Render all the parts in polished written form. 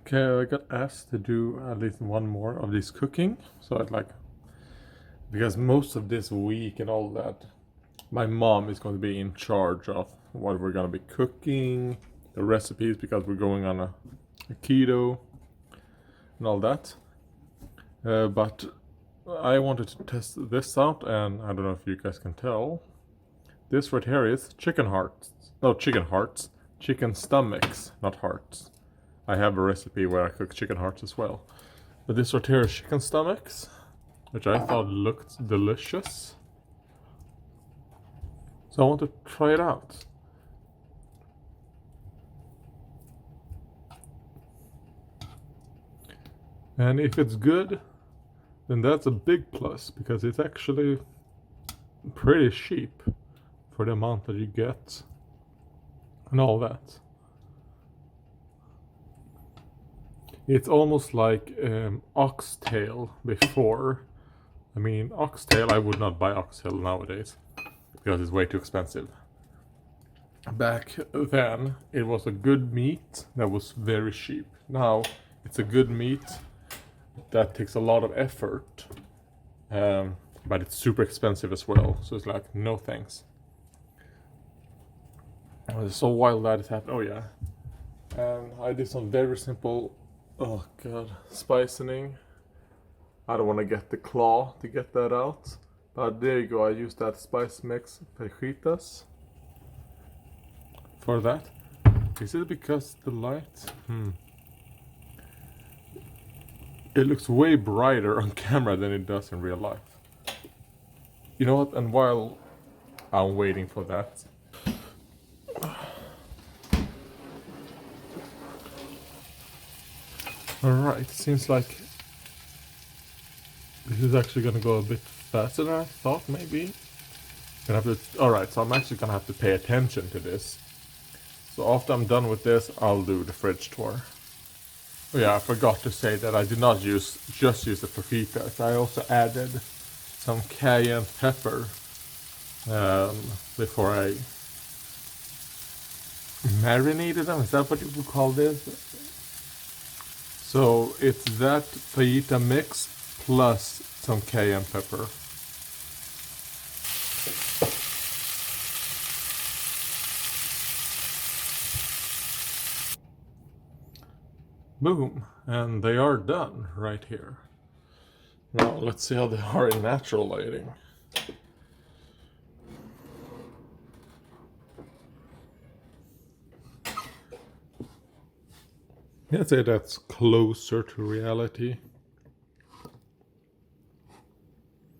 Okay, I got asked to do at least one more of this cooking. So I'd like, because most of this week and all that, my mom is going to be in charge of what we're going to be cooking, the recipes, because we're going on a keto and all that. But I wanted to test this out, and I don't know if you guys can tell. This right here is chicken hearts. No, chicken stomachs, not hearts. I have a recipe where I cook chicken hearts as well. But this right here is chicken stomachs, which I thought looked delicious. So I want to try it out. And if it's good, then that's a big plus, because it's actually pretty cheap for the amount that you get and all that. It's almost like oxtail before. I mean, oxtail, I would not buy oxtail nowadays because it's way too expensive. Back then, it was a good meat that was very cheap. Now, it's a good meat that takes a lot of effort, but it's super expensive as well. So it's like, no thanks. So while that is happening, oh yeah, and I did some very simple, oh god, spicing. I don't want to get the claw to get that out, but there you go. I used that spice mix fajitas for that. Is it because the light? It looks way brighter on camera than it does in real life. You know what? And while I'm waiting for that, alright, seems like this is actually gonna go a bit faster than I thought, maybe. Alright, so I'm actually gonna have to pay attention to this. So after I'm done with this, I'll do the fridge tour. Oh yeah, I forgot to say that I did not just use the fajitas. I also added some cayenne pepper before I marinated them. Is that what you would call this? So it's that fajita mix plus some cayenne pepper. Boom, and they are done right here. Now let's see how they are in natural lighting. I'd say that's closer to reality.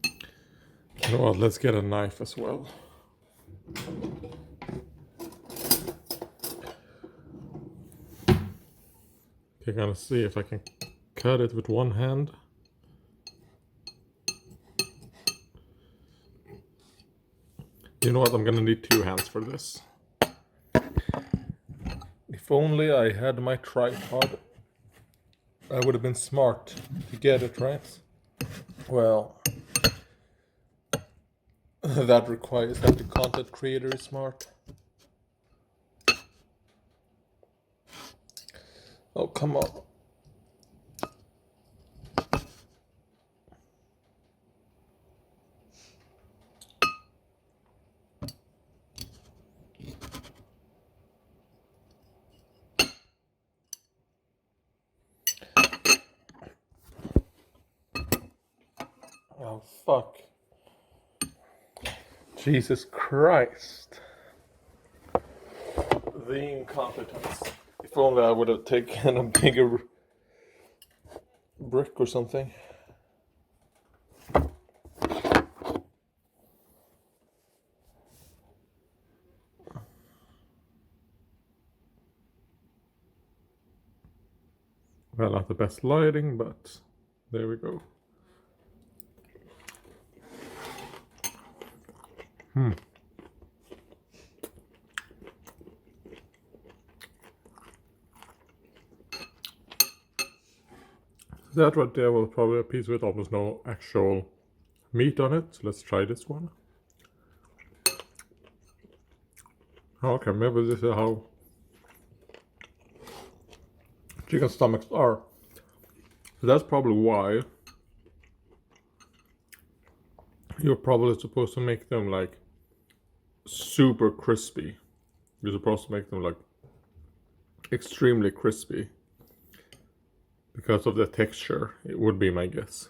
You know what, let's get a knife as well. Okay, gonna see if I can cut it with one hand. You know what, I'm gonna need two hands for this. If only I had my tripod, I would have been smart to get it right. Well, that requires that the content creator is smart. Oh, come on. Oh, fuck. Jesus Christ. The incompetence. If only I would have taken a bigger brick or something. Well, not the best lighting, but there we go. That right there was probably a piece with almost no actual meat on it. So let's try this one. Okay, maybe this is how chicken stomachs are. So that's probably why you're probably supposed to make them like super crispy. You're supposed to make them like extremely crispy because of the texture. It would be my guess.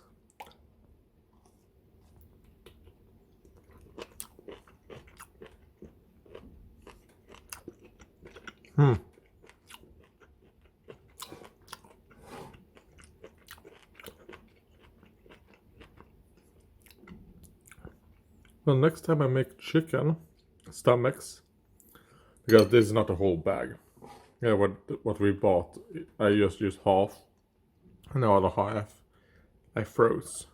Well, next time I make chicken stomachs, because this is not a whole bag. Yeah, what we bought, I just used half, and the other half I froze.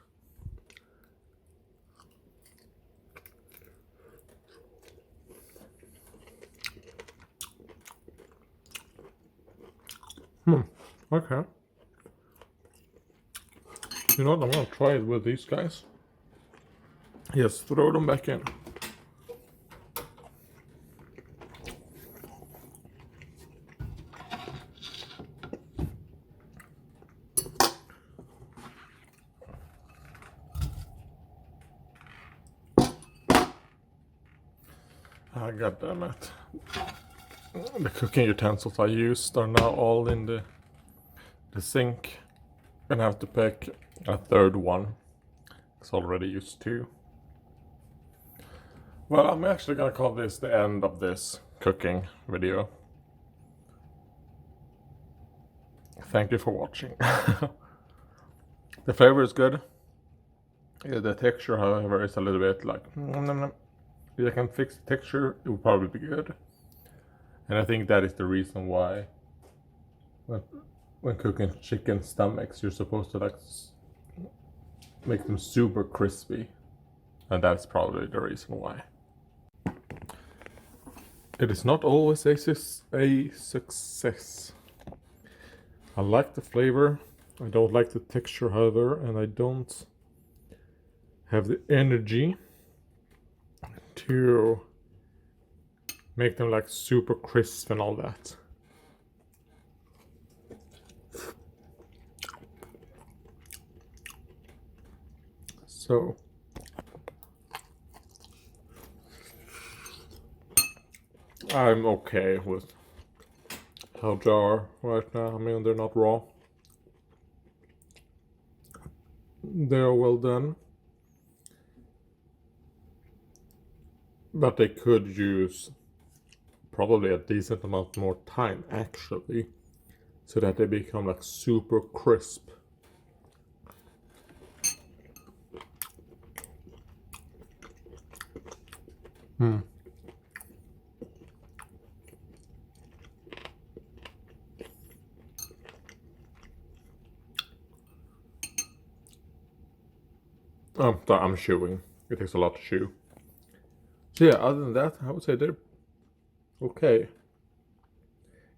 Okay. You know what, I'm gonna try it with these guys. Yes, throw them back in. God damn it. The cooking utensils I used are now all in the sink. Gonna have to pick a third one. It's already used two. Well, I'm actually gonna call this the end of this cooking video. Thank you for watching. The flavor is good. Yeah, the texture, however, is a little bit like... If I can fix the texture, it would probably be good. And I think that is the reason why when cooking chicken stomachs, you're supposed to like make them super crispy. And that's probably the reason why. It is not always a success. I like the flavor. I don't like the texture, however, and I don't have the energy to make them like super crisp and all that. So I'm okay with how they are right now. I mean, they're not raw. They're well done. But they could use probably a decent amount more time, actually, so that they become like super crisp. I'm chewing. It takes a lot to chew. So yeah, other than that, I would say they're okay.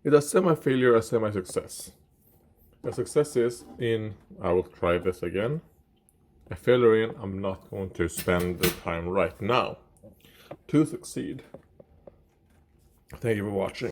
It's a semi-failure, a semi-success. A success is in, I will try this again. A failure in, I'm not going to spend the time right now to succeed. Thank you for watching.